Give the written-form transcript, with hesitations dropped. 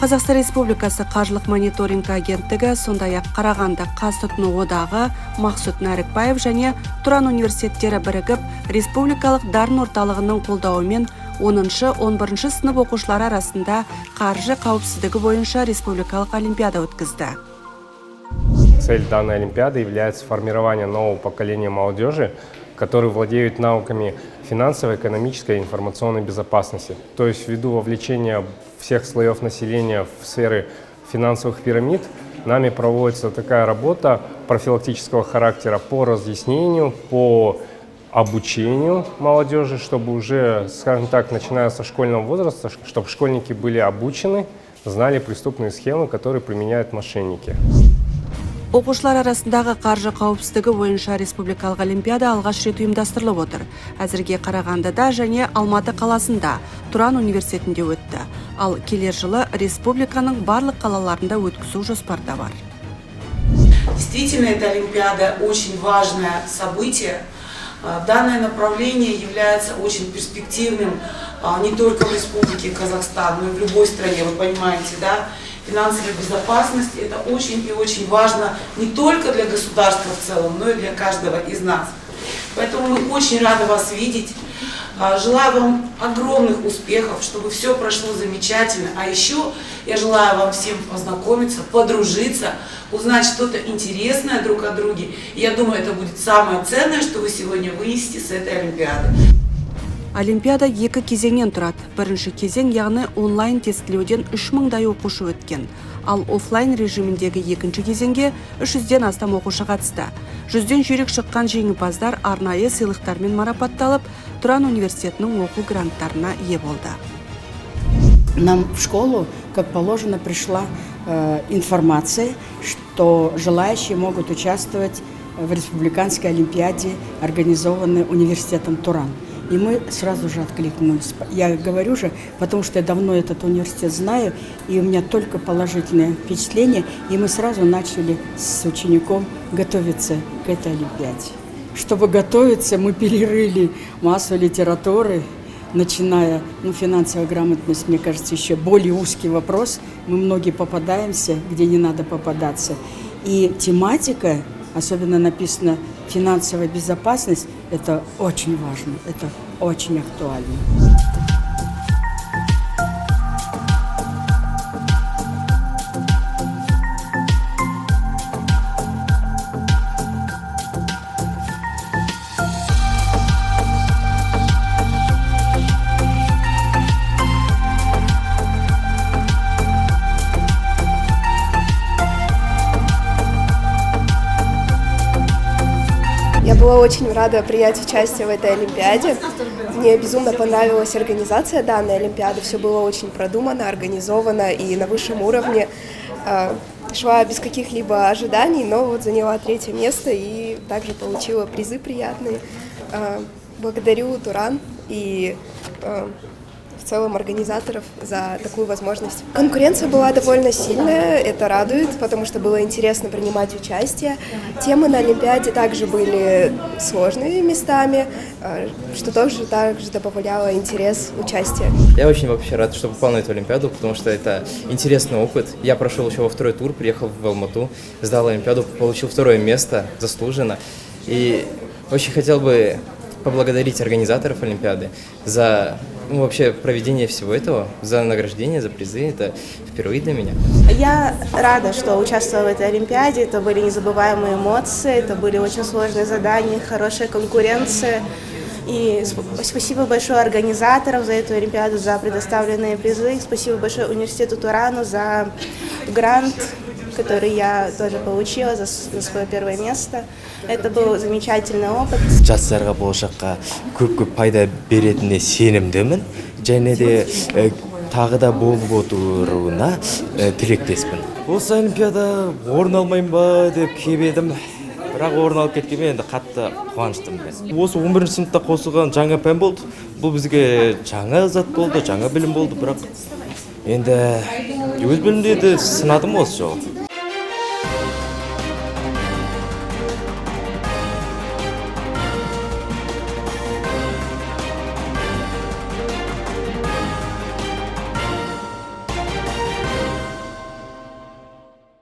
Қазақстан Республикасы Қаржылық мониторинг агенттігі, сондай-ақ Қарағанды Қазтұтыну одағы, Мақсұт Нәрікбаев және Тұран университеттері бірігіп, республикалық дарын орталығының қолдауымен 10-11 сынып оқушылары арасында қаржы қауіпсіздігі бойынша республикалық олимпиада өткізді. Цель данной олимпиады является формирование нового поколения молодежи, которые владеют навыками финансовой, экономической и информационной безопасности. То есть ввиду вовлечения всех слоев населения в сферы финансовых пирамид, нами проводится такая работа профилактического характера по разъяснению, по обучению молодежи, чтобы уже, скажем так, начиная со школьного возраста, чтобы школьники были обучены, знали преступные схемы, которые применяют мошенники. Оқушылар арасындағы қаржы қауіпсіздігі бойынша республикалық олимпиада алғаш рет ұйымдастырылып отыр. Әзірге Қарағандыда және Алматы қаласында, Тұран университетінде өтті. Ал келер жылы республиканың барлық қалаларында өткізу жоспарда бар. Действительно, эта олимпиада очень важное событие. Данное направление является очень перспективным не только в Республике Казахстан, но и в любой стране, вы понимаете, да? Финансовая безопасность – это очень и очень важно не только для государства в целом, но и для каждого из нас. Поэтому мы очень рады вас видеть. Желаю вам огромных успехов, чтобы все прошло замечательно. А еще я желаю вам всем познакомиться, подружиться, узнать что-то интересное друг о друге. И я думаю, это будет самое ценное, что вы сегодня вынесете с этой олимпиады. Олимпиада екі кезеңнен тұрады. Бірінші кезең, яғни онлайн тестілеуден 3000-дай оқушы өткен. Ал офлайн режиміндегі екінші кезеңге 300-ден астам оқушы қатысты. 100-ден жүйрік шыққан жеңімпаздар арнайы сыйлықтармен марапатталып, Тұран университетінің оқу гранттарына ие болды. Нам в школу, как положено, пришла информация, что желающие могут участвовать в республиканской олимпиаде, организованной университетом Туран. И мы сразу же откликнулись. Я говорю же, потому что я давно этот университет знаю, и у меня только положительное впечатление, и мы сразу начали с учеником готовиться к этой олимпиаде. Чтобы готовиться, мы перерыли массу литературы, начиная, финансовая грамотность, мне кажется, еще более узкий вопрос. Мы многие попадаемся, где не надо попадаться. И тематика, особенно написано «финансовая безопасность», это очень важно, это очень актуально. Я была очень рада принять участие в этой олимпиаде. Мне безумно понравилась организация данной олимпиады. Все было очень продумано, организовано и на высшем уровне. Шла без каких-либо ожиданий, но вот заняла 3-е место и также получила призы приятные. Благодарю Туран и в целом организаторов за такую возможность. Конкуренция была довольно сильная, это радует, потому что было интересно принимать участие. Темы на олимпиаде также были сложными местами, что также добавляло интерес участия. Я очень вообще рад, что попал на эту олимпиаду, потому что это интересный опыт. Я прошел еще во 2-й тур, приехал в Алмату, сдал олимпиаду, получил 2-е место, заслуженно. И очень хотел бы поблагодарить организаторов олимпиады за вообще проведение всего этого, за награждение, за призы. Это впервые для меня. Я рада, что участвовала в этой олимпиаде. Это были незабываемые эмоции, это были очень сложные задания, хорошая конкуренция. И спасибо большое организаторам за эту олимпиаду, за предоставленные призы. Спасибо большое университету Турану за грант, который я тоже получила за свое 1-е место. Это был замечательный опыт. Жастарға болашаққа көп пайда беретініне сенімдімін, және де тағы да болып отыруына тілектеспін. Осы олимпиада орын алмайын ба деп келіп едім. бірақ орын алып кеткенмен енді қатты қуаныштымын. Осы 11-ші сыныпта қосылған жаңа пән болды. Бұл бізге жаңа зат болды, жаңа білім болды, бірақ енді өз білімдерді сынадым осы жолы.